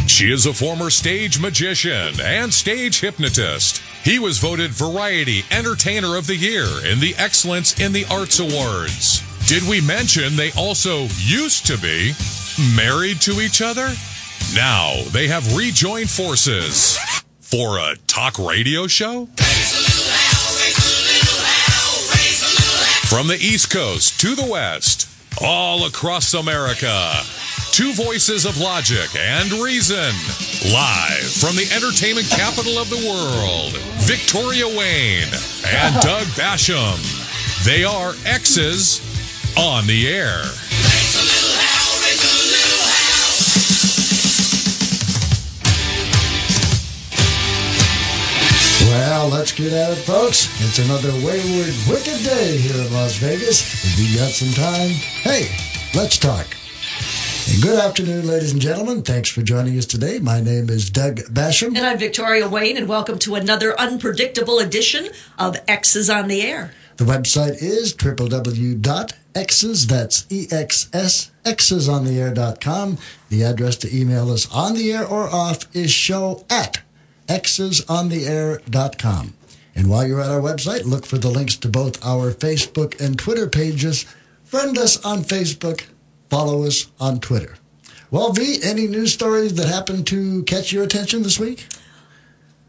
She is a former stage magician and stage hypnotist. He was voted Variety Entertainer of the Year in the Excellence in the Arts Awards. Did we mention they also used to be married to each other? Now they have rejoined forces for a talk radio show? From the East Coast to the West, all across America. Two voices of logic and reason. Live from the entertainment capital of the world, Victoria Wayne and Doug Basham. They are X's on the air. Well, let's get at it, folks. It's another wayward, wicked day here in Las Vegas. If you got some time, hey, let's talk. And good afternoon, ladies and gentlemen. Thanks for joining us today. My name is Doug Basham. And I'm Victoria Wayne, and welcome to another unpredictable edition of X's on the Air. The website is www.x's, that's E-X-S, xsontheair.com. The address to email us on the air or off is show@xsontheair.com. And while you're at our website, look for the links to both our Facebook and Twitter pages. Friend us on Facebook. Follow us on Twitter. Well, V, any news stories that happened to catch your attention this week?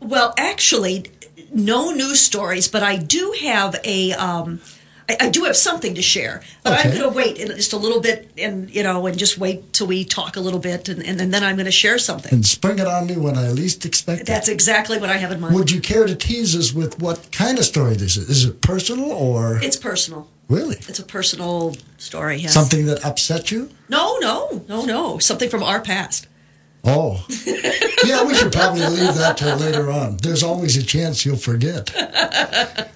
Well, actually, no news stories, but I do have I do have something to share. But okay. I'm going to wait just a little bit, and just wait till we talk a little bit, and then I'm going to share something. And spring it on me when I least expect it. That's exactly what I have in mind. Would you care to tease us with what kind of story this is? Is it personal or? It's personal. Really? It's a personal story, yes. Something that upset you? No. Something from our past. Oh. Yeah, we should probably leave that till later on. There's always a chance you'll forget.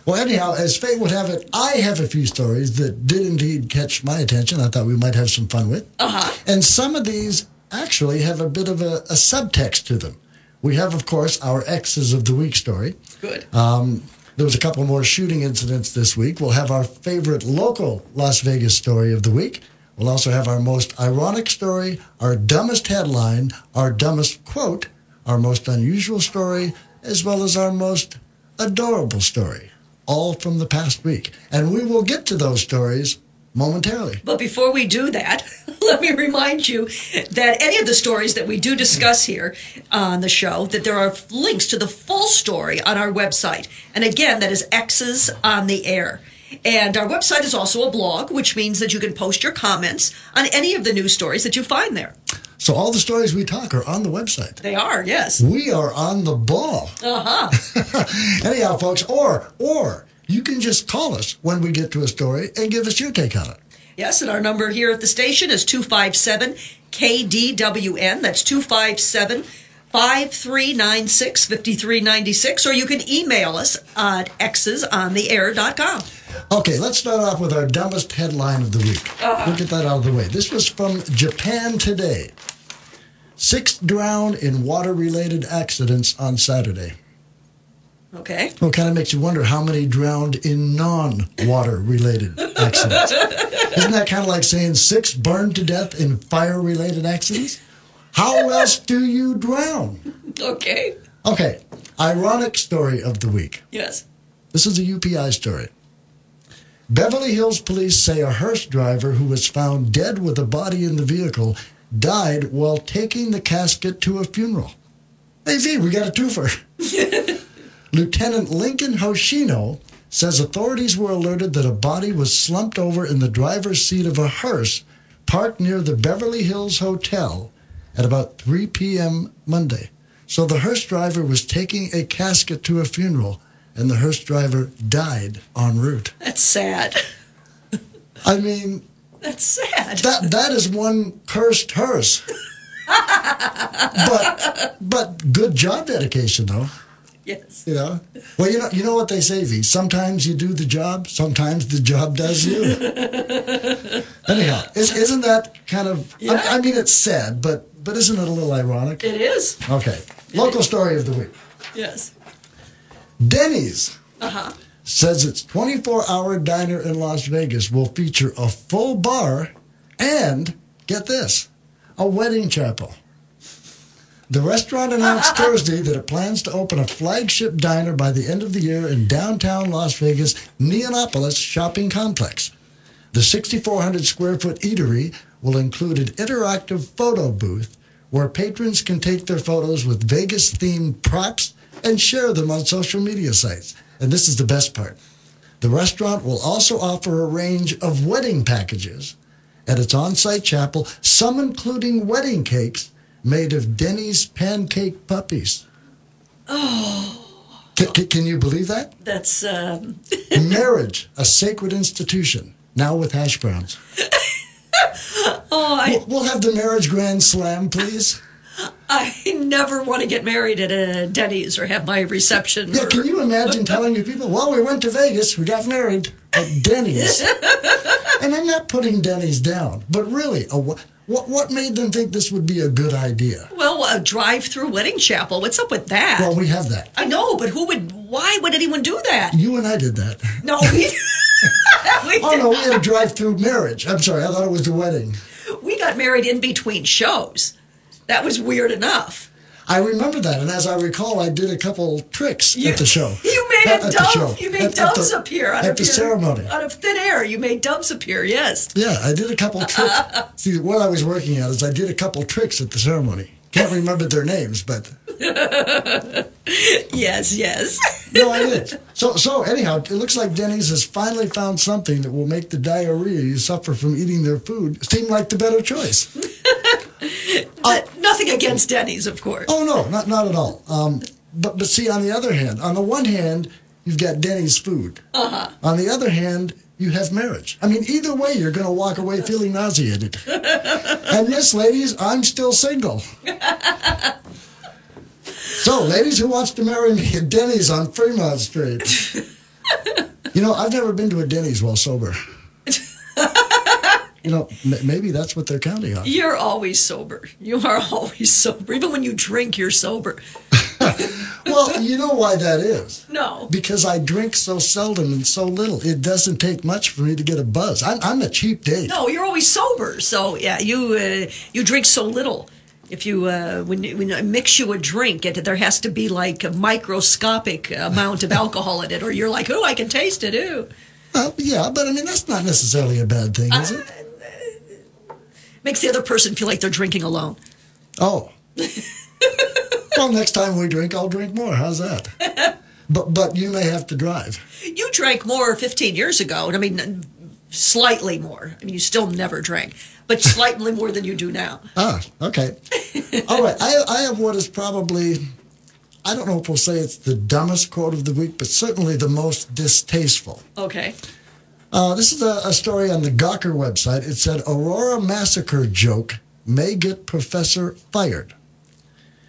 Well, anyhow, as fate would have it, I have a few stories that did indeed catch my attention. I thought we might have some fun with. Uh-huh. And some of these actually have a bit of a subtext to them. We have, of course, our X's of the Week story. Good. There was a couple more shooting incidents this week. We'll have our favorite local Las Vegas story of the week. We'll also have our most ironic story, our dumbest headline, our dumbest quote, our most unusual story, as well as our most adorable story, all from the past week. And we will get to those stories momentarily. But before we do that, let me remind you that any of the stories that we do discuss here on the show, that there are links to the full story on our website. And again, that is X's on the Air. And our website is also a blog, which means that you can post your comments on any of the news stories that you find there. So all the stories we talk are on the website. They are, yes. We are on the ball. Uh-huh. Anyhow, folks, or you can just call us when we get to a story and give us your take on it. Yes, and our number here at the station is 257-KDWN. That's 257-5396-5396. Or you can email us at xsontheair.com. Okay, let's start off with our dumbest headline of the week. We'll get that out of the way. This was from Japan Today. 6 drowned in water-related accidents on Saturday. Okay. Well, it kind of makes you wonder how many drowned in non-water-related accidents. Isn't that kind of like saying 6 burned to death in fire-related accidents? How else do you drown? Okay. Okay, ironic story of the week. Yes. This is a UPI story. Beverly Hills police say a hearse driver who was found dead with a body in the vehicle died while taking the casket to a funeral. Hey, V, we got a twofer. Lieutenant Lincoln Hoshino says authorities were alerted that a body was slumped over in the driver's seat of a hearse parked near the Beverly Hills Hotel at about 3 p.m. Monday. So the hearse driver was taking a casket to a funeral, and the hearse driver died en route. That's sad. I mean... That's sad. That is one cursed hearse. But good job dedication, though. Yes. You know? Well, you know what they say, V. Sometimes you do the job, sometimes the job does you. Anyhow, isn't that kind of... Yeah. I mean, it's sad, but isn't it a little ironic? It is. Okay. Local story of the week. Yes. Denny's says its 24-hour diner in Las Vegas will feature a full bar and, get this, a wedding chapel. The restaurant announced Thursday that it plans to open a flagship diner by the end of the year in downtown Las Vegas' Neonopolis shopping complex. The 6,400 square foot eatery will include an interactive photo booth where patrons can take their photos with Vegas-themed props and share them on social media sites. And this is the best part. The restaurant will also offer a range of wedding packages at its on-site chapel, some including wedding cakes made of Denny's pancake puppies. Oh. Can you believe that? That's... Marriage, a sacred institution, now with hash browns. We'll have the marriage grand slam, please. I never want to get married at a Denny's or have my reception. Yeah, can you imagine telling your people, well, we went to Vegas, we got married at Denny's. And I'm not putting Denny's down, but really, what made them think this would be a good idea? Well, a drive-through wedding chapel. What's up with that? Well, we have that. I know, but why would anyone do that? You and I did that. No, we no, we had a drive-through marriage. I'm sorry, I thought it was the wedding. We got married in between shows. That was weird enough. I remember that, and as I recall, I did a couple tricks at the show. You made a dove. You made doves appear at the ceremony. Out of thin air. You made doves appear. Yes. Yeah, I did a couple tricks. See, what I was working at is I did a couple tricks at the ceremony. Can't remember their names, but yes. No, I did. So anyhow, it looks like Denny's has finally found something that will make the diarrhea you suffer from eating their food seem like the better choice. Nothing against Denny's, of course. Oh, no, not at all. But see, on the other hand, on the one hand, you've got Denny's food. Uh-huh. On the other hand, you have marriage. I mean, either way, you're going to walk away feeling nauseated. And yes, ladies, I'm still single. So, ladies, who wants to marry me at Denny's on Fremont Street? You know, I've never been to a Denny's while sober. You know, maybe that's what they're counting on. You're always sober. You are always sober. Even when you drink, you're sober. Well, you know why that is. No. Because I drink so seldom and so little. It doesn't take much for me to get a buzz. I'm a cheap date. No, you're always sober. So, yeah, you drink so little. If you when I mix you a drink, there has to be like a microscopic amount of alcohol in it, or you're like, oh, I can taste it, ooh. Yeah, but I mean, that's not necessarily a bad thing, is it? Makes the other person feel like they're drinking alone. Oh. Well, next time we drink, I'll drink more. How's that? But you may have to drive. You drank more 15 years ago. I mean, slightly more. I mean, you still never drank, but slightly more than you do now. Ah, okay. All right. I have what is probably, I don't know if we'll say it's the dumbest quote of the week, but certainly the most distasteful. Okay. This is a story on the Gawker website. It said, Aurora massacre joke may get professor fired.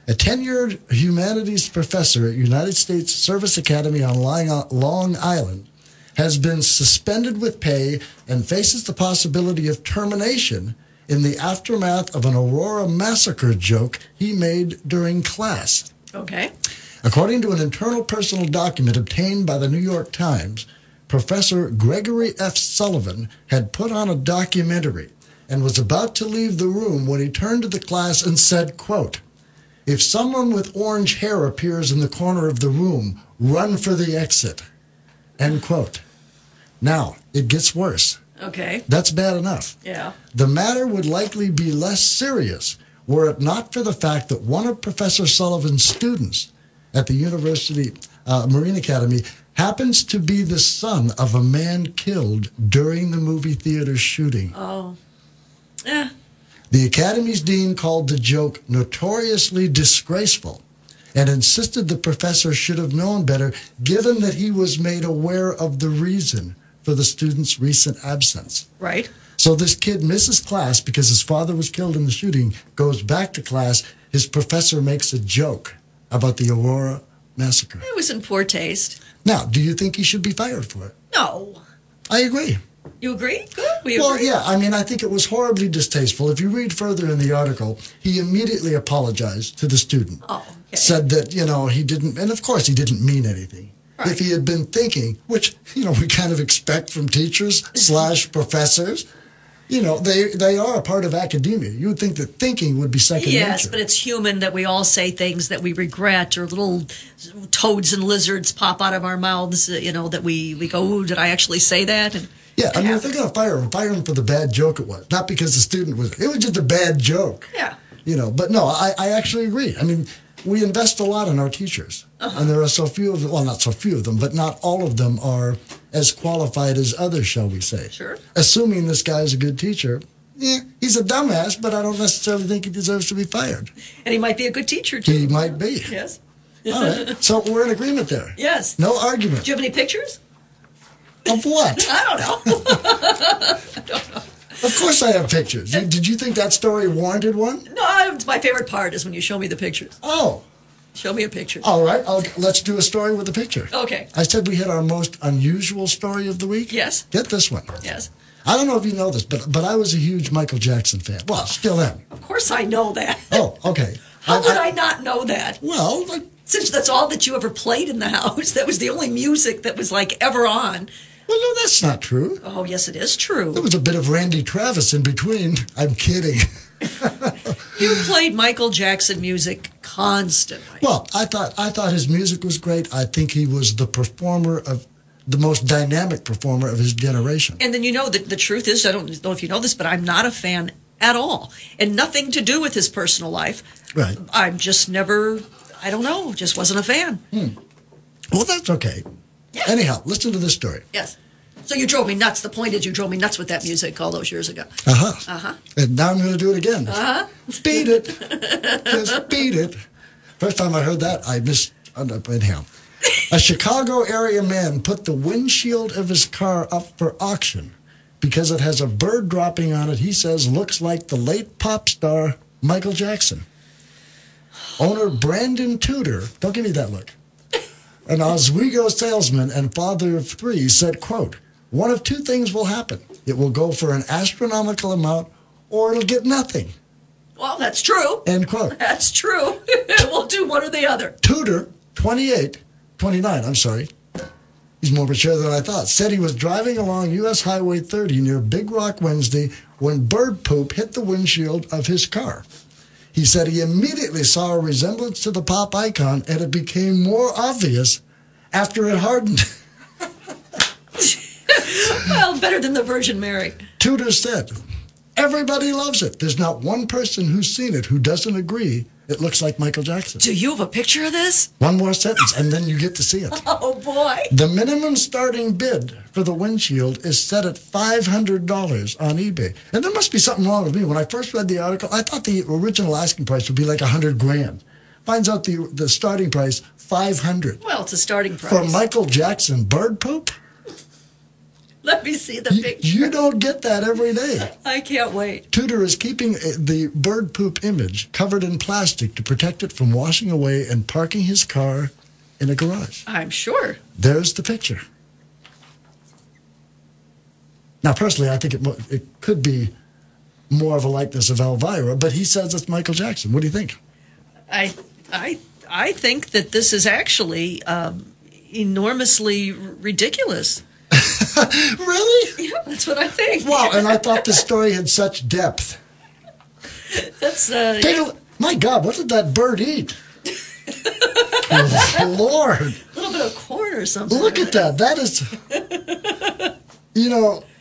A tenured humanities professor at United States Service Academy on Long Island has been suspended with pay and faces the possibility of termination in the aftermath of an Aurora massacre joke he made during class. Okay. According to an internal personal document obtained by the New York Times, Professor Gregory F. Sullivan had put on a documentary and was about to leave the room when he turned to the class and said, quote, "If someone with orange hair appears in the corner of the room, run for the exit." End quote. Now, it gets worse. Okay. That's bad enough. Yeah. The matter would likely be less serious were it not for the fact that one of Professor Sullivan's students at the University Marine Academy happens to be the son of a man killed during the movie theater shooting. Oh. Yeah. The Academy's dean called the joke notoriously disgraceful and insisted the professor should have known better, given that he was made aware of the reason for the student's recent absence. Right. So this kid misses class because his father was killed in the shooting, goes back to class, his professor makes a joke about the Aurora massacre. It was in poor taste. Now, do you think he should be fired for it? No. I agree. You agree? Good. We Well, agree. yeah, I mean, I think it was horribly distasteful. If you read further in the article, he immediately apologized to the student. Oh, okay. Said that, he didn't, and of course he didn't mean anything. Right. If he had been thinking, which, we kind of expect from teachers / professors, they are a part of academia. You would think that thinking would be second nature. Yes, but it's human that we all say things that we regret, or little toads and lizards pop out of our mouths, that we go, "Ooh, did I actually say that?" And yeah, I mean, if they're going to fire him for the bad joke it was. Not because the student it was just a bad joke. Yeah. But no, I actually agree. I mean, we invest a lot in our teachers. And there are so few of them, well, not so few of them, but not all of them are as qualified as others, shall we say. Sure. Assuming this guy's a good teacher, he's a dumbass, but I don't necessarily think he deserves to be fired. And he might be a good teacher, too. He might be. Yes. All right. So we're in agreement there. Yes. No argument. Do you have any pictures? Of what? I don't know. I don't know. Of course I have pictures. Did you think that story warranted one? No, it's my favorite part is when you show me the pictures. Oh. Show me a picture. All right. Let's do a story with a picture. Okay. I said we had our most unusual story of the week. Yes. Get this one. Yes. I don't know if you know this, but I was a huge Michael Jackson fan. Well, still am. Of course I know that. Oh, okay. How would I not know that? Well, Since that's all that you ever played in the house. That was the only music that was ever on. well, no, that's not true. Oh, yes, it is true. There was a bit of Randy Travis in between. I'm kidding. You played Michael Jackson music constantly. Well, I thought his music was great. I think he was the most dynamic performer of his generation. And then the truth is, I don't know if you know this, but I'm not a fan at all. And nothing to do with his personal life. Right. I'm just never, I don't know, just wasn't a fan. Well, that's okay. Yeah. Anyhow, listen to this story. Yes. So you drove me nuts. The point is you drove me nuts with that music all those years ago. And now I'm going to do it again. Beat it. Just beat it. First time I heard that, I missed. Anyhow. A Chicago area man put the windshield of his car up for auction because it has a bird dropping on it he says looks like the late pop star Michael Jackson. Owner Brandon Tudor, don't give me that look, an Oswego salesman and father of 3, said, quote, "One of 2 things will happen. It will go for an astronomical amount or it'll get nothing." Well, that's true. End quote. That's true. We'll do one or the other. Tudor, 29, I'm sorry. He's more mature than I thought. Said he was driving along U.S. Highway 30 near Big Rock Wednesday when bird poop hit the windshield of his car. He said he immediately saw a resemblance to the pop icon, and it became more obvious after it hardened. Well, better than the Virgin Mary. Tudor said, "Everybody loves it. There's not one person who's seen it who doesn't agree it looks like Michael Jackson." Do you have a picture of this? One more sentence, and then you get to see it. Oh, boy. The minimum starting bid for the windshield is set at $500 on eBay. And there must be something wrong with me. When I first read the article, I thought the original asking price would be like $100,000. Finds out the starting price, $500. Well, it's a starting price. For Michael Jackson bird poop? Let me see the picture. You don't get that every day. I can't wait. Tudor is keeping the bird poop image covered in plastic to protect it from washing away and parking his car in a garage. I'm sure. There's the picture. Now, personally, I think it could be more of a likeness of Elvira, but he says it's Michael Jackson. What do you think? I think that this is actually enormously ridiculous. Really? Yeah, that's what I think. Wow, and I thought the story had such depth. That's My God, what did that bird eat? Oh, Lord. A little bit of corn or something. Look at that. That is,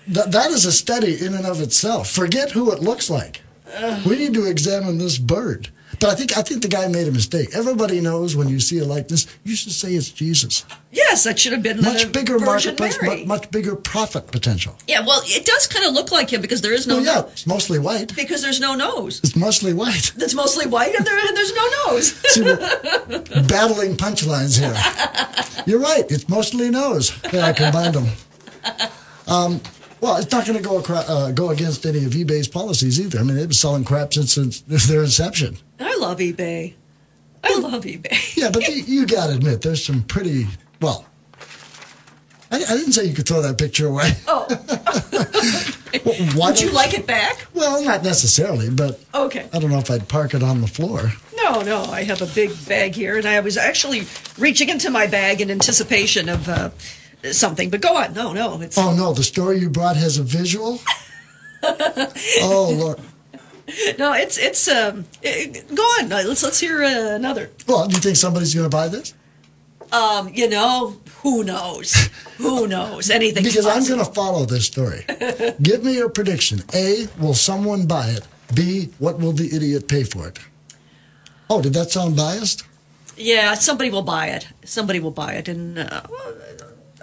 that is a study in and of itself. Forget who it looks like. We need to examine this bird. But I think the guy made a mistake. Everybody knows when you see a likeness, you should say it's Jesus. Yes, that should have been much bigger Virgin marketplace, Mary. much bigger profit potential. Yeah, well, it does kind of look like him because there is no nose. It's mostly white. Because there's no nose. It's mostly white. That's mostly white, and there's no nose. See, we're battling punchlines here. You're right. It's mostly nose. Yeah, I combined them. Well, it's not going to go against any of eBay's policies either. I mean, they've been selling crap since their inception. I love eBay. I love eBay. Yeah, but you got to admit, there's some pretty, well, I didn't say you could throw that picture away. Oh. Would you like it back? Well, not necessarily, but okay. I don't know if I'd park it on the floor. No, No, I have a big bag here, and I was actually reaching into my bag in anticipation of something. But go on. No, it's... Oh, no, the story you brought has a visual? Oh, Lord. No, it's go on. Let's hear another. Well, do you think somebody's going to buy this? Who knows? Who knows? Anything. Because I'm going to follow this story. Give me your prediction. A, will someone buy it? B, what will the idiot pay for it? Oh, did that sound biased? Yeah, somebody will buy it. Somebody will buy it, and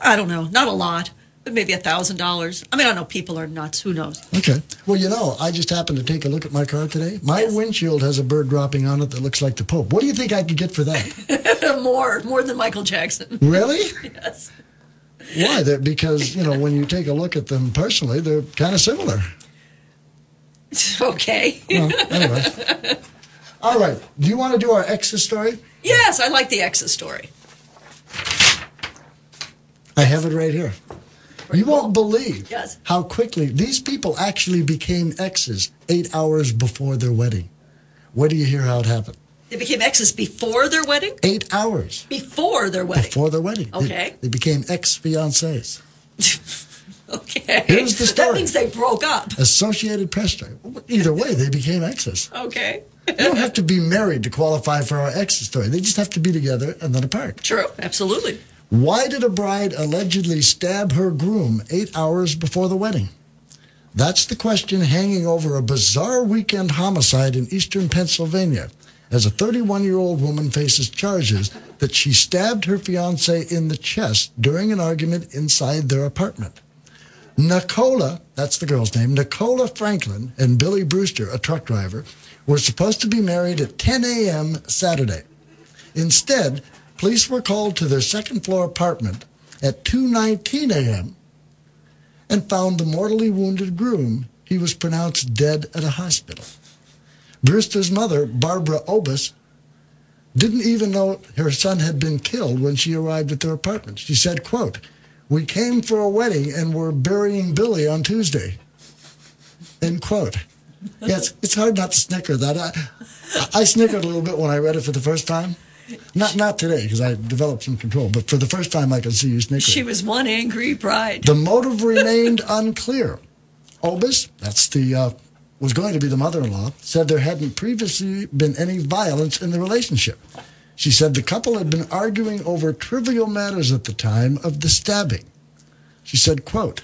I don't know, not a lot, but maybe $1,000. I mean, I don't know. People are nuts. Who knows? Okay. Well, I just happened to take a look at my car today. My windshield has a bird dropping on it that looks like the Pope. What do you think I could get for that? More than Michael Jackson. Really? Yes. Why? Because, when you take a look at them personally, they're kind of similar. Okay. Well, anyway. All right. Do you want to do our exes story? Yes, I like the exes story. I have it right here. You won't believe Yes. how quickly these people actually became exes 8 hours before their wedding. What do you hear how it happened? They became exes before their wedding? 8 hours. Before their wedding. Before their wedding. Okay. They became ex-fiancés. Okay. Here's the story. That means they broke up. Associated Press story. Either way, they became exes. Okay. You don't have to be married to qualify for our exes story. They just have to be together and then apart. True. Absolutely. Why did a bride allegedly stab her groom 8 hours before the wedding? That's the question hanging over a bizarre weekend homicide in eastern Pennsylvania, as a 31-year-old woman faces charges that she stabbed her fiancé in the chest during an argument inside their apartment. Nicola, that's the girl's name, Nicola Franklin and Billy Brewster, a truck driver, were supposed to be married at 10 a.m. Saturday. Instead, police were called to their second-floor apartment at 2:19 a.m. and found the mortally wounded groom. He was pronounced dead at a hospital. Brewster's mother, Barbara Obus, didn't even know her son had been killed when she arrived at their apartment. She said, quote, "We came for a wedding and we're burying Billy on Tuesday." End quote. Yes, it's hard not to snicker that. I snickered a little bit when I read it for the first time. Not today, because I developed some control, but for the first time I could see you snickering. She was one angry bride. The motive remained unclear. Obus, was going to be the mother-in-law, said there hadn't previously been any violence in the relationship. She said the couple had been arguing over trivial matters at the time of the stabbing. She said, quote,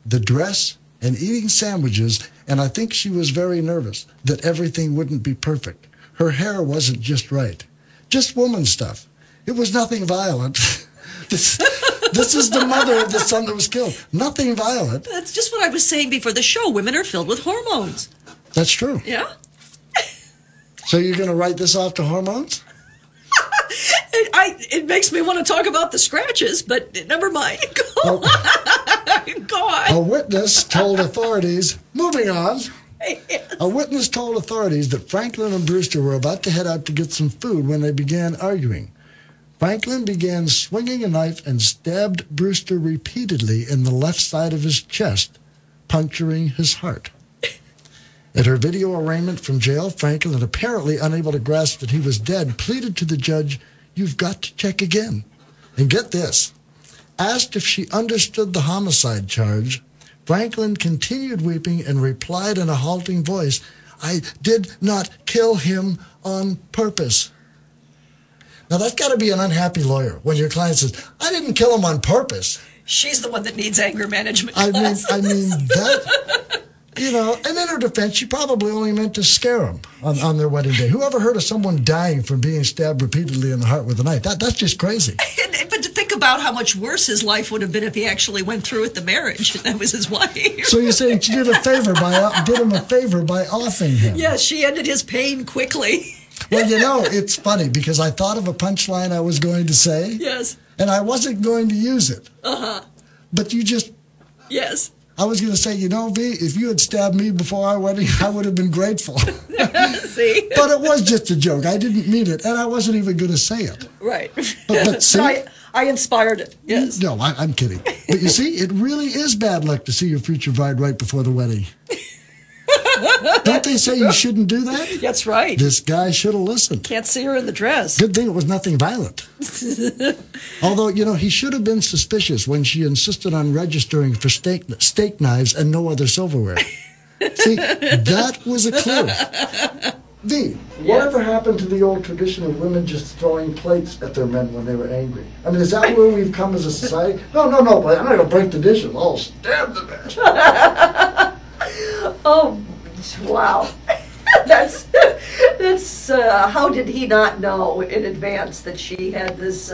"The dress and eating sandwiches, and I think she was very nervous that everything wouldn't be perfect. Her hair wasn't just right. Just woman stuff. It was nothing violent." This is the mother of the son that was killed. Nothing violent. That's just what I was saying before the show. Women are filled with hormones. That's true. Yeah? So you're going to write this off to hormones? It makes me want to talk about the scratches, but never mind. Go on. Go on. A witness told authorities, moving on, a witness told authorities that Franklin and Brewster were about to head out to get some food when they began arguing. Franklin began swinging a knife and stabbed Brewster repeatedly in the left side of his chest, puncturing his heart. At her video arraignment from jail, Franklin, apparently unable to grasp that he was dead, pleaded to the judge, "You've got to check again." And get this. Asked if she understood the homicide charge, Franklin continued weeping and replied in a halting voice, "I did not kill him on purpose." Now, that's got to be an unhappy lawyer when your client says, "I didn't kill him on purpose." She's the one that needs anger management. I mean that, and in her defense, she probably only meant to scare him on their wedding day. Whoever heard of someone dying from being stabbed repeatedly in the heart with a knife? That's just crazy. But to think about how much worse his life would have been if he actually went through with the marriage and that was his wife. So you're saying she did him a favor by offing him? Yes, she ended his pain quickly. Well, it's funny because I thought of a punchline I was going to say. Yes. And I wasn't going to use it. Uh-huh. But you just... Yes. I was going to say, V, if you had stabbed me before our wedding, I would have been grateful. See? But it was just a joke. I didn't mean it, and I wasn't even going to say it. Right. But see? I inspired it, yes. No, I'm kidding. But you see, it really is bad luck to see your future bride right before the wedding. Don't they say you shouldn't do that? That's right. This guy should have listened. Can't see her in the dress. Good thing it was nothing violent. Although, he should have been suspicious when she insisted on registering for steak knives and no other silverware. See, that was a clue. V, whatever happened to the old tradition of women just throwing plates at their men when they were angry? I mean, is that where we've come as a society? No, but I'm not going to break the dishes. I'll stab the man. Oh, wow. That's how did he not know in advance that she had this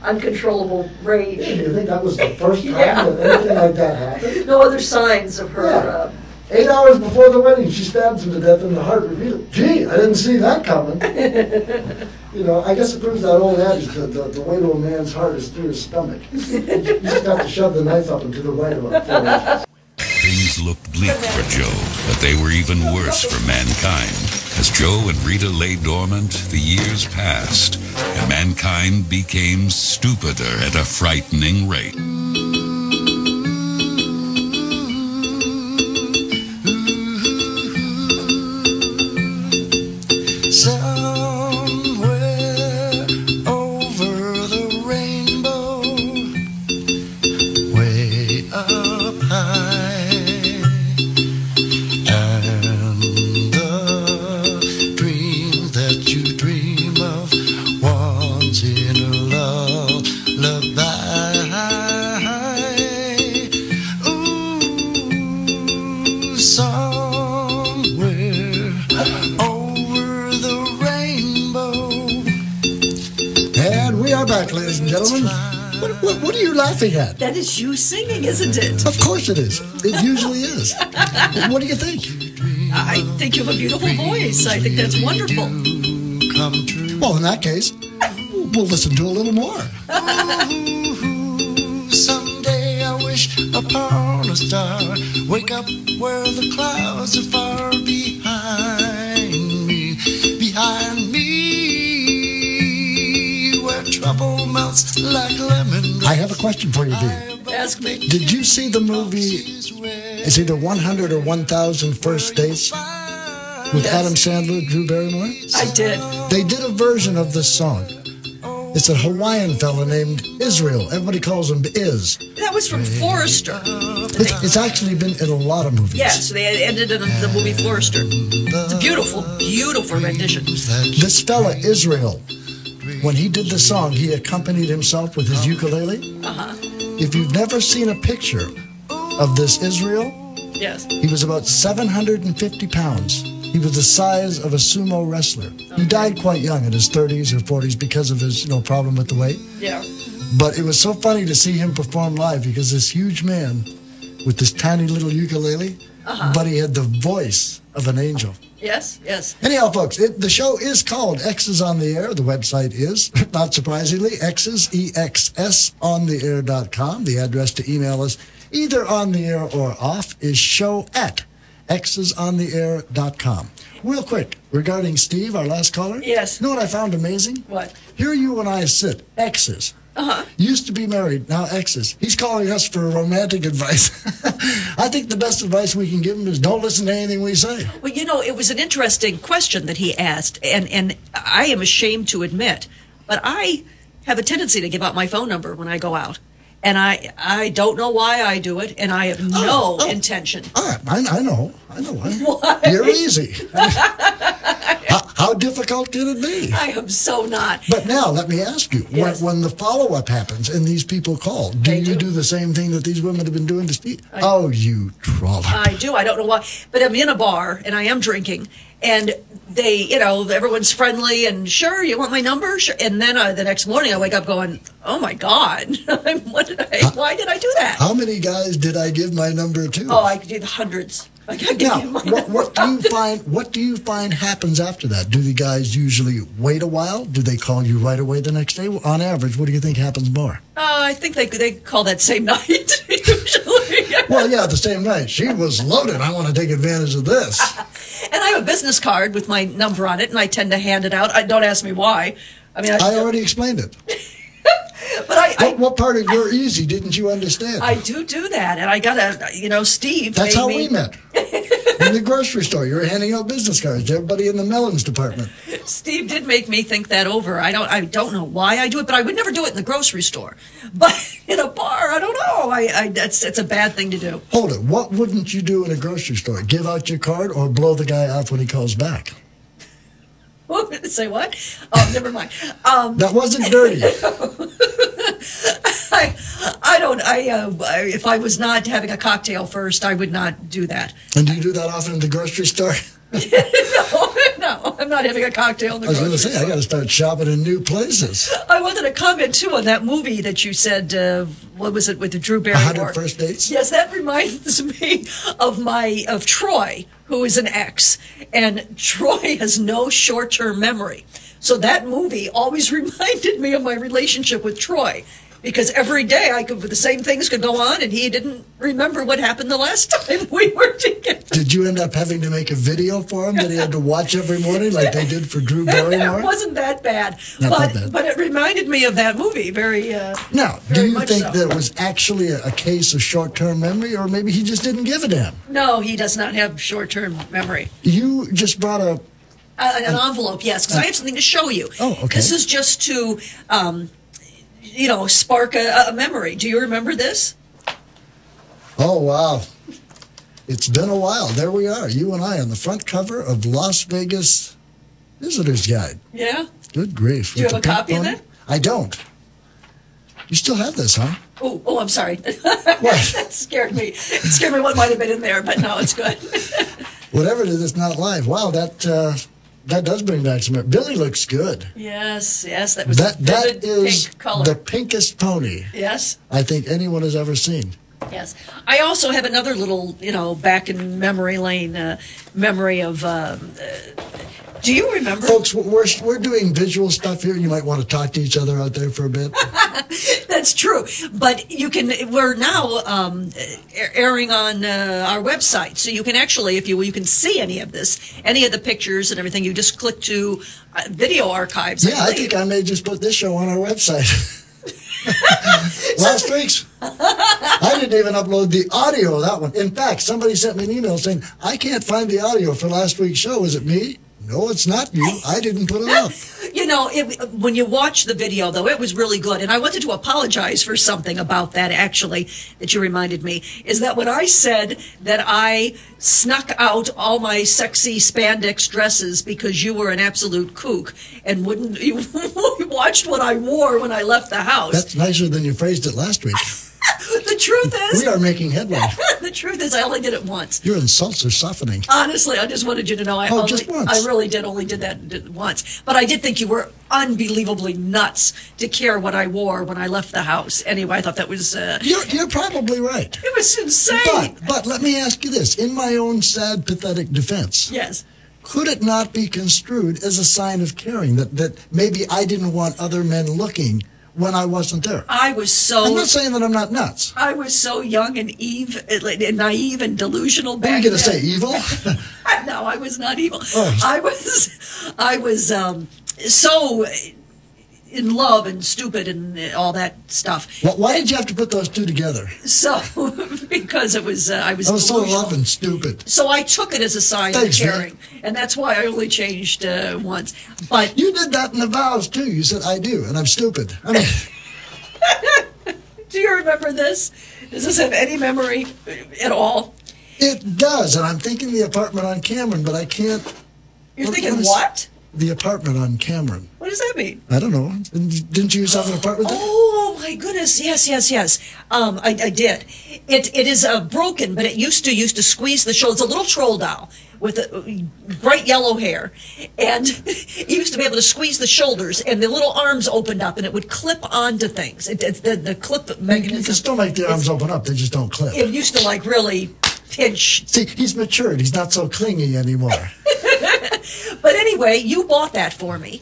uncontrollable rage? Yeah, do you think that was the first time that anything like that happened? No other signs of her... 8 hours before the wedding, she stabs him to death in the heart, revealed. Gee, I didn't see that coming. I guess it proves that old adage that the way to a man's heart is through his stomach. You just have to shove the knife up into the right about 4 inches. Things looked bleak for Joe, but they were even worse for mankind. As Joe and Rita lay dormant, the years passed, and mankind became stupider at a frightening rate. Somewhere over the rainbow, way up high, and the dreams that you dream of once in a lullaby. Ooh, somewhere over the rainbow. And we are back, ladies and gentlemen. What are you laughing at? That is you singing, isn't it? Of course it is. It usually is. What do you think? I think you have a beautiful voice. I think that's wonderful. Well, in that case, we'll listen to a little more. Someday I wish upon a star, wake up where the clouds are far behind me, where trouble melts like lemon. I have a question for you, V. Ask me. Did you see the movie, it's either 100 or 1,000 First Dates with Adam Sandler and Drew Barrymore? I did. They did a version of this song. It's a Hawaiian fella named Israel. Everybody calls him Iz. That was from Forrester. It's actually been in a lot of movies. Yes, they ended in the movie Forrester. It's a beautiful, beautiful rendition. This fella, Israel, when he did the song, he accompanied himself with his ukulele. If you've never seen a picture of this Israel, yes, he was about 750 pounds. He was the size of a sumo wrestler. He died quite young, in his 30s or 40s, because of his problem with the weight. Yeah. But it was so funny to see him perform live, because this huge man with this tiny little ukulele, but he had the voice of an angel. Yes, yes. Anyhow, folks, the show is called X's on the Air. The website is, not surprisingly, X's, EXS, ontheair.com. The address to email us, either on the air or off, is show@xsontheair.com. Real quick, regarding Steve, our last caller. Yes. You know what I found amazing? What? Here you and I sit, X's. Used to be married, now exes. He's calling us for romantic advice. I think the best advice we can give him is don't listen to anything we say. Well, it was an interesting question that he asked, and I am ashamed to admit, but I have a tendency to give out my phone number when I go out. And I don't know why I do it, and I have no intention. I know. Why? You're easy. How difficult can it be? I am so not. But now, let me ask you, Yes. when the follow-up happens and these people call, do you do the same thing that these women have been doing to Steve? Oh, you trollop. I do. I don't know why. But I'm in a bar, and I am drinking, and they, everyone's friendly, and sure, you want my number? Sure. And then the next morning I wake up going, oh, my God, why did I do that? How many guys did I give my number to? Oh, I could do the hundreds. Now, what do you find happens after that? Do the guys usually wait a while? Do they call you right away the next day? On average, what do you think happens more? I think they call that same night, usually. Well, yeah, the same night. She was loaded. I want to take advantage of this. And I have a business card with my number on it, and I tend to hand it out. Don't ask me why. I already explained it. But what part of your easy didn't you understand? I do that, and I got Steve. That's how we met. In the grocery store, you were handing out business cards to everybody in the melons department. Steve did make me think that over. I don't know why I do it, but I would never do it in the grocery store. But in a bar, I don't know. It's a bad thing to do. Hold it. What wouldn't you do in a grocery store? Give out your card or blow the guy off when he calls back? Say what? Oh, never mind. That wasn't dirty. If I was not having a cocktail first, I would not do that. And do you do that often in the grocery store? No, I'm not having a cocktail in the grocery store. I was going to say, I got to start shopping in new places. I wanted to comment, too, on that movie that you said, what was it, with the Drew Barrymore? 100 First Dates? Yes, that reminds me of Troy, who is an ex, and Troy has no short-term memory. So that movie always reminded me of my relationship with Troy. Because every day the same things could go on, and he didn't remember what happened the last time we were together. Did you end up having to make a video for him that he had to watch every morning, like they did for Drew Barrymore? It wasn't that bad, but it reminded me of that movie very. Now, very do you much think so. that it was actually a case of short-term memory, or maybe he just didn't give a damn? No, he does not have short-term memory. You just brought An envelope, yes, because I have something to show you. Oh, okay. This is just to. Spark a memory. Do you remember this? Oh, wow. It's been a while. There we are, you and I, on the front cover of Las Vegas Visitor's Guide. Yeah? Good grief. Do you have a copy of that? I don't. You still have this, huh? Oh, I'm sorry. What? That scared me. It scared me what might have been in there, but no, it's good. Whatever it is, it's not live. Wow, that does bring back some memory. Billy looks good. Yes, that was That a vivid is pink color. the pinkest pony Yes. I think anyone has ever seen. Yes. I also have another little, back in memory lane, memory of. Do you remember? Folks, we're doing visual stuff here. You might want to talk to each other out there for a bit. That's true. But we're now airing on our website. So you can actually, if you can see any of this, any of the pictures and everything. You just click to video archives. Yeah, I think I may just put this show on our website. Last week's. I didn't even upload the audio of that one. In fact, somebody sent me an email saying, I can't find the audio for last week's show. Is it me? No, it's not you. I didn't put it up. When you watch the video, though, it was really good. And I wanted to apologize for something about that, actually, that you reminded me. Is that when I said that I snuck out all my sexy spandex dresses because you were an absolute kook and you watched what I wore when I left the house. That's nicer than you phrased it last week. The truth is... We are making headway. The truth is I only did it once. Your insults are softening. Honestly, I just wanted you to know just once. I really only did that once. But I did think you were unbelievably nuts to care what I wore when I left the house. Anyway, I thought that was... You're probably right. It was insane. But let me ask you this. In my own sad, pathetic defense... Yes. Could it not be construed as a sign of caring that maybe I didn't want other men looking when I wasn't there? I'm not saying that I'm not nuts. I was so young and naive and delusional back then. Are you going to then. say evil? No, I was not evil. Oh. I was so in love and stupid and all that stuff. Well, why did you have to put those two together? So, because I was so in love and stupid. So I took it as a sign of caring, and that's why I only changed once. But you did that in the vows too. You said I do, and I'm stupid. I mean, do you remember this? Does this have any memory at all? It does, and I'm thinking the apartment on Cameron, but I can't. You're thinking what? The apartment on Cameron. What does that mean? I don't know. Didn't you used to have an apartment there? Oh, my goodness. Yes. I did. It is broken, but it used to squeeze the shoulder. It's a little troll doll with bright yellow hair. And it used to be able to squeeze the shoulders, and the little arms opened up, and it would clip onto things. The clip mechanism. You can still make the arms open up. They just don't clip. It used to, really pinch. See, he's matured. He's not so clingy anymore. But anyway, you bought that for me,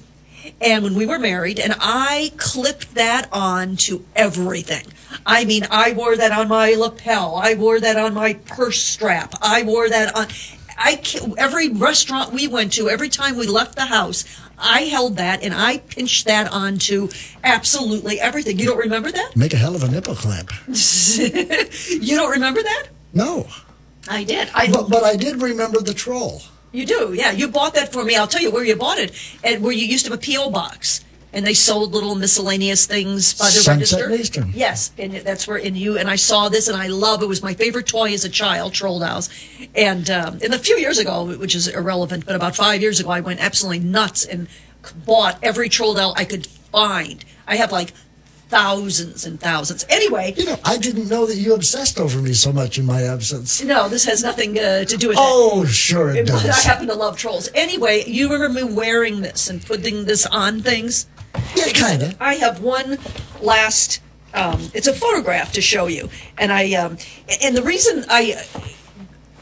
and when we were married, and I clipped that on to everything. I mean, I wore that on my lapel. I wore that on my purse strap. I wore that on... every restaurant we went to, every time we left the house, I held that, and I pinched that onto absolutely everything. You don't remember that? Make a hell of a nipple clamp. You don't remember that? No. I did. But I did remember the troll. You do, yeah. You bought that for me. I'll tell you where you bought it. Where you used to have a P.O. box. And they sold little miscellaneous things by the Sunset register. Eastern. Yes, and that's where and I saw this and I love it. Was my favorite toy as a child, Troll Dolls. And a few years ago, which is irrelevant, but about 5 years ago, I went absolutely nuts and bought every Troll Doll I could find. I have like thousands and thousands. Anyway, I didn't know that you obsessed over me so much in my absence. No, this has nothing to do with Oh, sure it does. I happen to love trolls. Anyway, you remember me wearing this and putting this on things? Yeah, kind of. I have one last. It's a photograph to show you, and and the reason I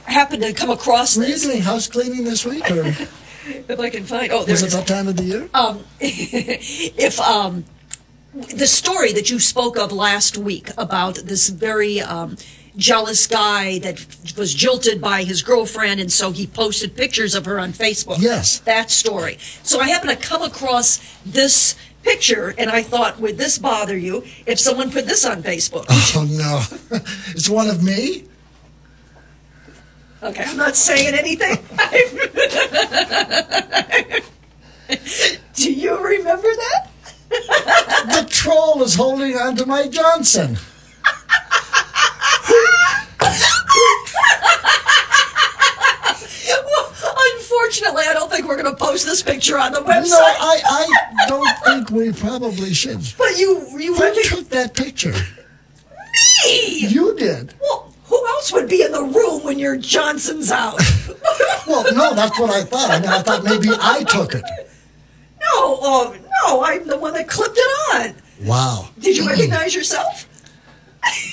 happened to come across Were this. you doing house cleaning this week, or If I can find. Oh, there was it it is. that time of the year? If the story that you spoke of last week about this very jealous guy that was jilted by his girlfriend, and so he posted pictures of her on Facebook. Yes. That story. So I happened to come across this picture, and I thought, would this bother you if someone put this on Facebook? Oh, no. It's one of me? Okay, I'm not saying anything. Do you remember that? The troll is holding on to my Johnson. Well, unfortunately, I don't think we're going to post this picture on the website. No, I don't think we probably should. But you Who took that picture? Me! You did. Well, who else would be in the room when your Johnson's out? Well, no, that's what I thought. I thought maybe I took it. No, I'm the one that clipped it on. Wow. Did you recognize yourself?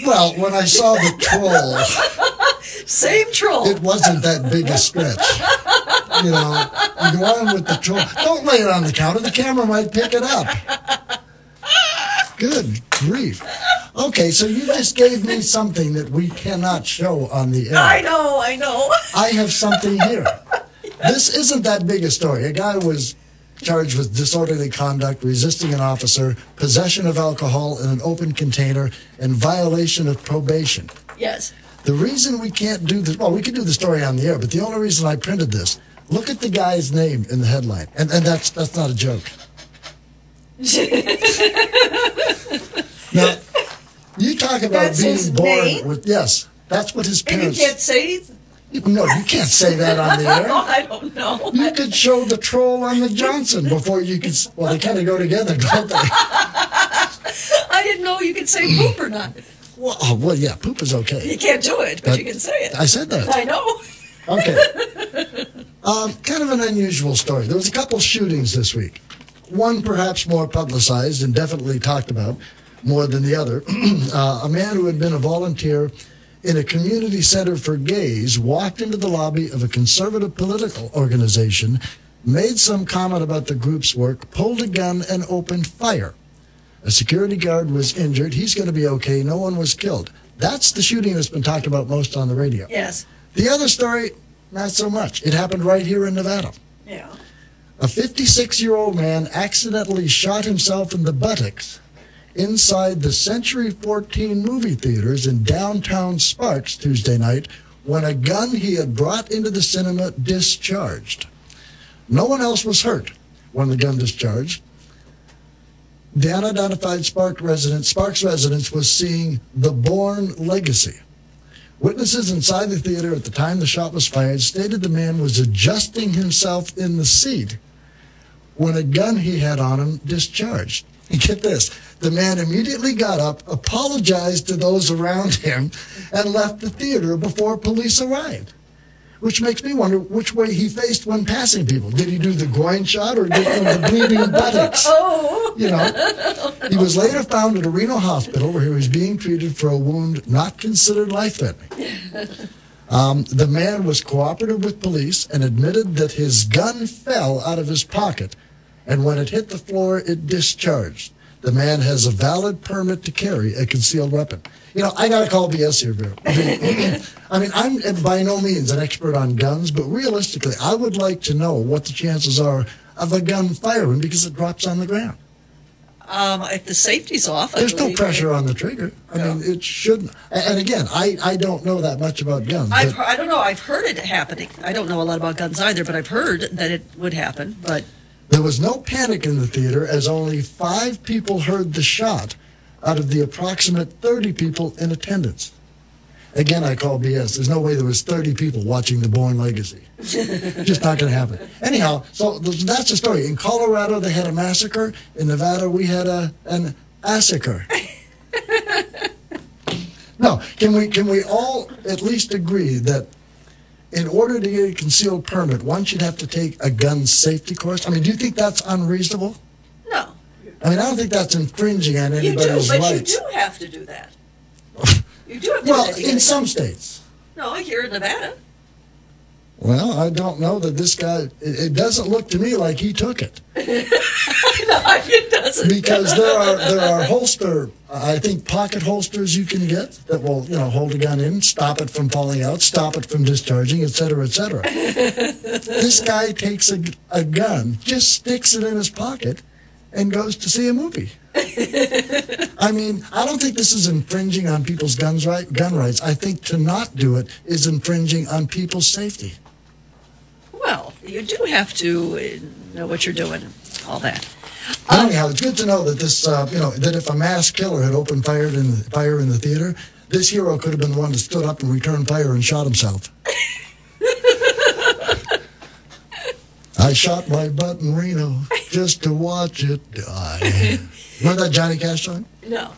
Well, when I saw the troll, Same troll. it wasn't that big a stretch. You go on with the troll. Don't lay it on the counter. The camera might pick it up. Good grief. Okay, so you just gave me something that we cannot show on the air. I know. I have something here. This isn't that big a story. A guy was charged with disorderly conduct, resisting an officer, possession of alcohol in an open container, and violation of probation. Yes. The reason we can't do this, well, we could do the story on the air, but the only reason I printed this, look at the guy's name in the headline. And that's not a joke. Now, you talk about That's being his born name? with, yes, that's what his And you parents... can't say. No, you can't say that on the air. I don't know. You could show the troll on the Johnson before you could... Well, they kind of go together, don't they? I didn't know you could say poop or not. Well, yeah, poop is okay. You can't do it, but you can say it. I said that. I know. Okay. Kind of an unusual story. There was a couple shootings this week. One perhaps more publicized and definitely talked about more than the other. A man who had been a volunteer in a community center for gays walked into the lobby of a conservative political organization, made some comment about the group's work, pulled a gun, and opened fire. A security guard was injured. He's going to be okay. No one was killed. That's the shooting that's been talked about most on the radio. Yes. The other story, not so much. It happened right here in Nevada. Yeah. A 56-year-old man accidentally shot himself in the buttocks inside the Century 14 movie theaters in downtown Sparks Tuesday night when a gun he had brought into the cinema discharged. No one else was hurt when the gun discharged. The unidentified Sparks residence was seeing The Bourne Legacy. Witnesses inside the theater at the time the shot was fired stated the man was adjusting himself in the seat when a gun he had on him discharged. And get this, the man immediately got up, apologized to those around him, and left the theater before police arrived. Which makes me wonder which way he faced when passing people. Did he do the groin shot or did he do the bleeding buttocks? Oh. He was later found at a Reno hospital where he was being treated for a wound not considered life-threatening. The man was cooperative with police and admitted that his gun fell out of his pocket, and when it hit the floor, it discharged. The man has a valid permit to carry a concealed weapon. I got to call BS here, Vera. I'm by no means an expert on guns, but realistically, I would like to know what the chances are of a gun firing because it drops on the ground. If the safety's off, there's no pressure on the trigger. I mean, it shouldn't. And again, I don't know that much about guns. I don't know. I've heard it happening. I don't know a lot about guns either, but I've heard that it would happen. But there was no panic in the theater, as only 5 people heard the shot out of the approximate 30 people in attendance. Again, I call BS. There's no way there was 30 people watching The Bourne Legacy. Just not going to happen. Anyhow, so that's the story. In Colorado, they had a massacre. In Nevada, we had an massacre. No, can we all at least agree that in order to get a concealed permit, one should have to take a gun safety course? I mean, do you think that's unreasonable? no, I mean, I don't think that's infringing on anybody's but rights. you do have to do that. You do have to Well, do that to get in a some gun. states. No, here in Nevada. Well, I don't know that this guy, it doesn't look to me like he took it. No, it doesn't. Because there are holster, I think pocket holsters you can get that will, hold a gun in, stop it from falling out, stop it from discharging, et cetera, et cetera. This guy takes a gun, just sticks it in his pocket, and goes to see a movie. I mean, I don't think this is infringing on people's gun rights. I think to not do it is infringing on people's safety. Well, you do have to know what you're doing and all that. But anyhow, it's good to know that this, that if a mass killer had opened fire in the theater, this hero could have been the one that stood up and returned fire and shot himself. I shot my butt in Reno just to watch it die. Remember that Johnny Cash song? No.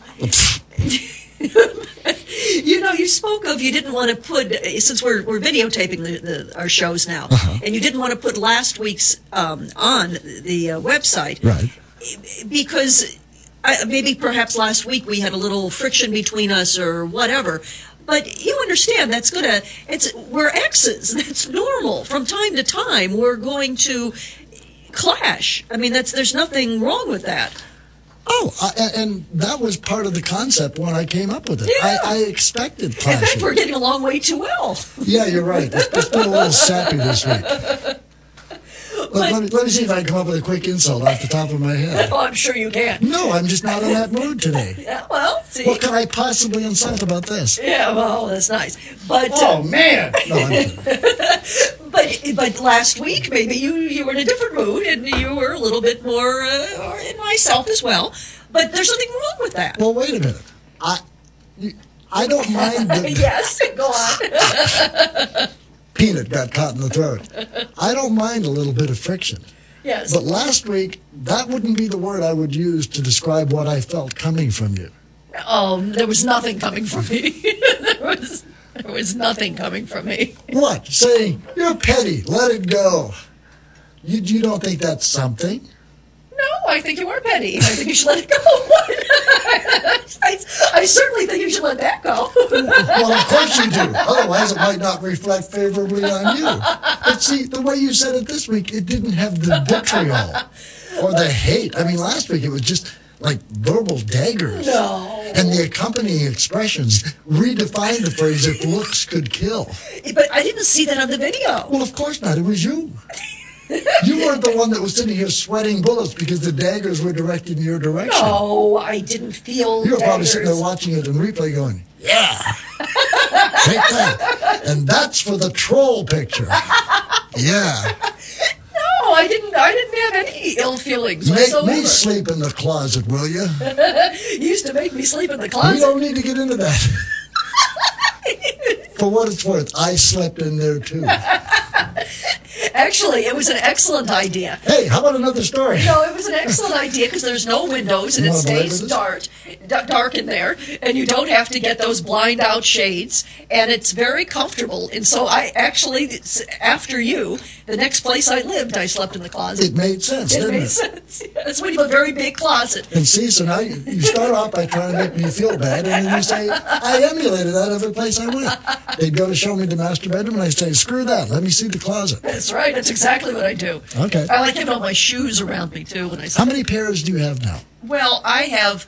You spoke of you didn't want to put, since we're videotaping our shows now, and you didn't want to put last week's on the website. Right. Because maybe perhaps last week we had a little friction between us or whatever. But you understand we're exes. That's normal. From time to time, we're going to clash. I mean, there's nothing wrong with that. Oh, and that was part of the concept when I came up with it. Yeah. I expected In fact, clashing. we're getting along way too well. Yeah, you're right. It's been a little sappy this week. Let me see if I can come up with a quick insult off the top of my head. Oh, I'm sure you can. No, I'm just not in that mood today. Yeah, well, see. What can I possibly insult about this? Yeah, well, that's nice. But man! No, I'm kidding. but last week maybe you were in a different mood and you were a little bit more, and myself as well. But there's nothing wrong with that. Well, wait a minute. I don't mind the Yes, go on. peanut got caught in the throat. I don't mind a little bit of friction. Yes. But last week, that wouldn't be the word I would use to describe what I felt coming from you. Oh, there was nothing coming from me. There was nothing coming from me. What? Saying, you're petty, let it go. You don't think that's something? No, I think you are petty. I think you should let it go. I certainly think you should let that go. Well, of course you do. Otherwise, it might not reflect favorably on you. But see, the way you said it this week, it didn't have the vitriol or the hate. I mean, last week it was just like verbal daggers. No. And the accompanying expressions redefined the phrase, if looks could kill. But I didn't see that on the video. Well, of course not. It was you. You weren't the one that was sitting here sweating bullets because the daggers were directed in your direction. No, I didn't feel You were probably daggers. sitting there watching it in replay going, yeah, take that. And that's for the troll picture. Yeah. No, I didn't have any ill feelings Make whatsoever. me sleep in the closet, will you? You used to make me sleep in the We closet. don't need to get into that. For what it's worth, I slept in there too. Actually, it was an excellent idea. Hey, how about another story? No, it was an excellent idea because there's no windows and You it wanna belabor stays this? dark in there, and you don't have to get those blind out shades, and it's very comfortable. And so I actually, after you, the next place I lived, I slept in the closet. It made sense, It didn't made it? sense. Yes, we have a very big closet. And see, so now you start off by trying to make me feel bad, and then you say, I emulated that every place I went. They'd go to show me the master bedroom, and I'd say, screw that, let me see the closet. That's right. That's exactly what I do. Okay. I like having all my shoes around me too when I How sleep. many pairs do you have now? Well, I have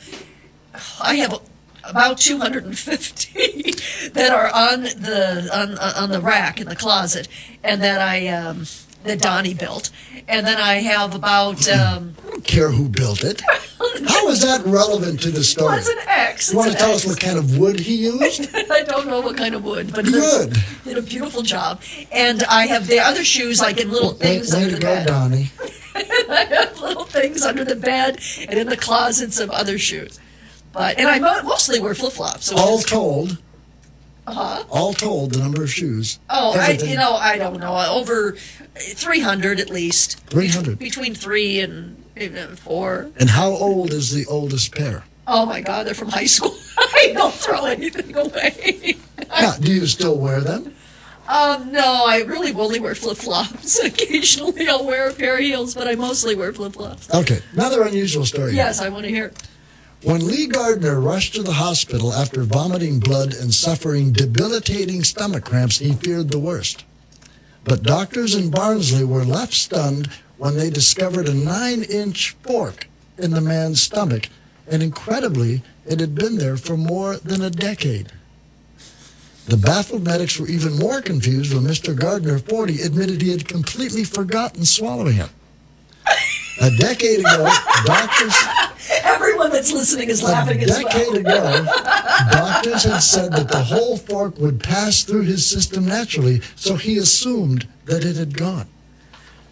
about 250 that are on the rack in the closet, and that Donnie built, and then I have about I don't care who built it. How is that relevant to the story? Well, it's an X. You want to tell us what kind of wood he used? I don't know what kind of wood, but Good. Did a beautiful job. And I have the other shoes like in little things Way under to the go, bed. Donnie. I have little things under the bed and in the closets of other shoes. And I mostly wear flip-flops. So All told, Uh-huh. the number of shoes. Oh, everything. I don't know. Over 300 at least. 300. Between 3 and 4. And how old is the oldest pair? Oh my God, they're from high school. I don't throw anything away. Now, do you still wear them? No, I really only wear flip-flops. Occasionally I'll wear a pair of heels, but I mostly wear flip-flops. Okay, another unusual story. Yes, I want to hear it. When Lee Gardner rushed to the hospital after vomiting blood and suffering debilitating stomach cramps, he feared the worst. But doctors in Barnsley were left stunned when they discovered a 9-inch fork in the man's stomach, and incredibly, it had been there for more than a decade. The baffled medics were even more confused when Mr. Gardner, 40, admitted he had completely forgotten swallowing it. A decade ago, doctors... Everyone that's listening is laughing as well. A decade ago, doctors had said that the whole fork would pass through his system naturally, so he assumed that it had gone.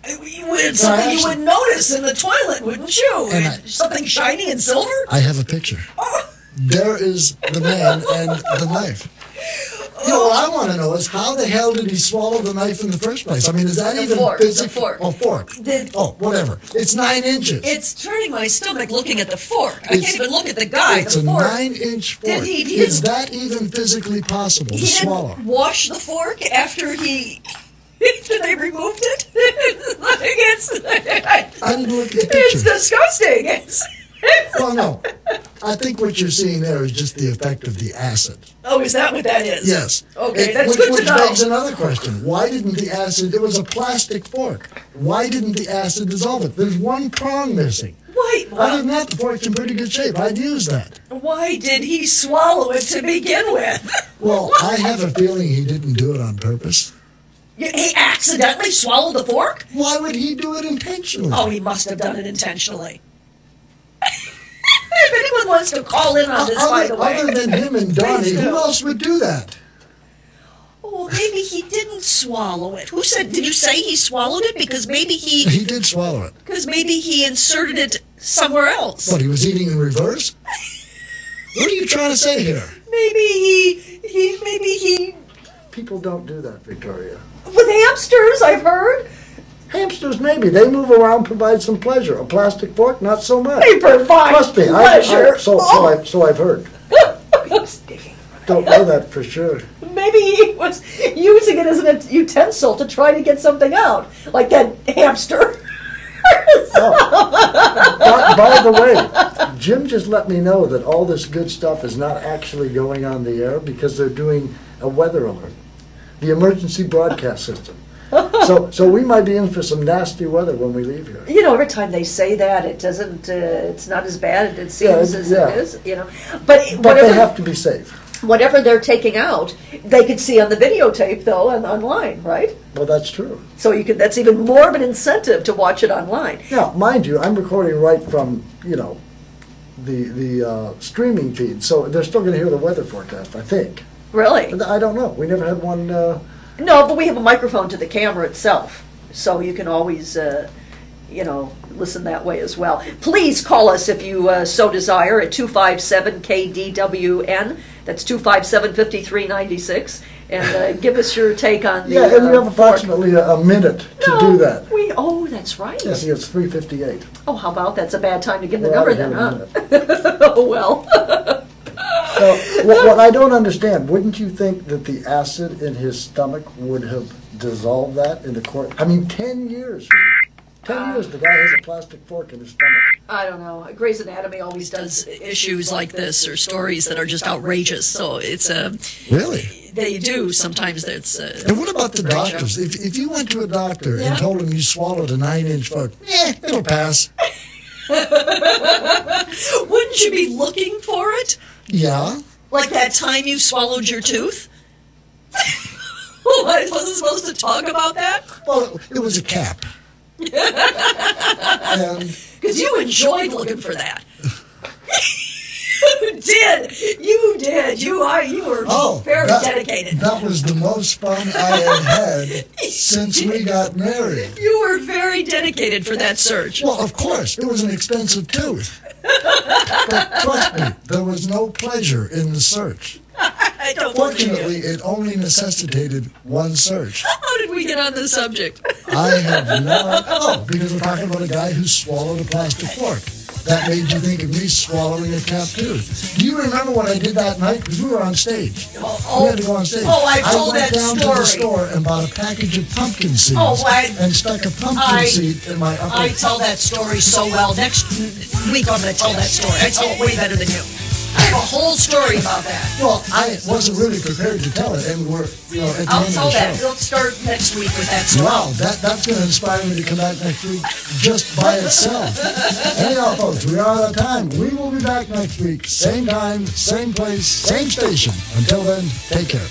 It's something you would notice in the toilet, wouldn't you? And Something shiny and silver? I have a picture. There is the man and the knife. You know, what I want to know is how the hell did he swallow the knife in the first place? I mean, is that even physical? The fork. Oh, fork. Whatever. It's 9 inches. It's turning my stomach looking at the fork. I can't even look at the guy. It's the a fork. 9-inch fork. Is that even physically possible to swallow? Didn't wash the fork after they removed it? I didn't look at the picture. It's disgusting. Well, no. I think what you're seeing there is just the effect of the acid. Oh, is that what that is? Yes. Okay, that's good to know. Which begs another question. Why didn't the acid... It was a plastic fork. Why didn't the acid dissolve it? There's one prong missing. Why? Other than that, the fork's in pretty good shape. I'd use that. Why did he swallow it to begin with? Well, I have a feeling he didn't do it on purpose. He accidentally swallowed the fork? Why would he do it intentionally? Oh, he must have done it intentionally. If anyone wants to call in on this, by the way. Other than him and Donnie, who else would do that? Oh, maybe he didn't swallow it. Who said? Did you say he swallowed it? Because maybe he... He did swallow it. Because maybe he inserted it somewhere else. What, he was eating in reverse? What are you trying to say here? Maybe he... People don't do that, Victoria. With hamsters, I've heard. Hamsters, maybe. They move around, provide some pleasure. A plastic fork, not so much. They provide Trust me, pleasure. So I've heard. Don't know that for sure. Maybe he was using it as a utensil to try to get something out, like that hamster. By the way, Jim just let me know that all this good stuff is not actually going on the air because they're doing a weather alert, the emergency broadcast system. So we might be in for some nasty weather when we leave here. You know, every time they say that, it doesn't. It's not as bad as it seems as yeah. it is. You know, but they have to be safe. Whatever they're taking out, they could see on the videotape though, and online, right? Well, that's true. So you can. That's even more of an incentive to watch it online. Now, mind you, I'm recording right from the streaming feed, so they're still going to hear the weather forecast, I think. Really? I don't know. We never had one. No, but we have a microphone to the camera itself, so you can always, listen that way as well. Please call us if you so desire at 257-KDWN. That's 257-5396. And give us your take on the and we have approximately a minute to do that. That's right. Yes, it's 3:58. Oh, how about that's a bad time to give the number then, huh? Oh, well. So, what I don't understand, wouldn't you think that the acid in his stomach would have dissolved that in the court? I mean, 10 years. 10 years the guy has a plastic fork in his stomach. I don't know. Grey's Anatomy always does issues like this or stories that are just outrageous. So it's Really? They do. Sometimes it's... and what about the doctors? If you went to a doctor and told him you swallowed a 9-inch fork, it'll pass. Wouldn't you be looking for it? Yeah. Like that time you swallowed your tooth? I wasn't supposed to talk about that? Well, it was a cap. Because you enjoyed looking for that. You did. You were very dedicated. That was the most fun I had since we got married. You were very dedicated for that search. Well, of course. It was an expensive tooth. But trust me, there was no pleasure in the search. I don't Fortunately, it only necessitated one search. How did we get on this subject? I have no... because we're talking about a guy who swallowed a plastic fork. That made you think of me swallowing a capped tooth. Do you remember what I did that night? Because we were on stage. We had to go on stage. I told that story. I went down to the store and bought a package of pumpkin seeds and stuck a pumpkin seed in my upper... I tell that story so well. Next week I'm going to tell that story. I tell it way better than you. I have a whole story about that. Well, I wasn't really prepared to tell it, and we're, at the end of the show. I'll tell that. We'll start next week with that story. Wow, that's going to inspire me to come back next week just by itself. Anyhow, folks, we are out of time. We will be back next week. Same time, same place, same station. Until then, take care.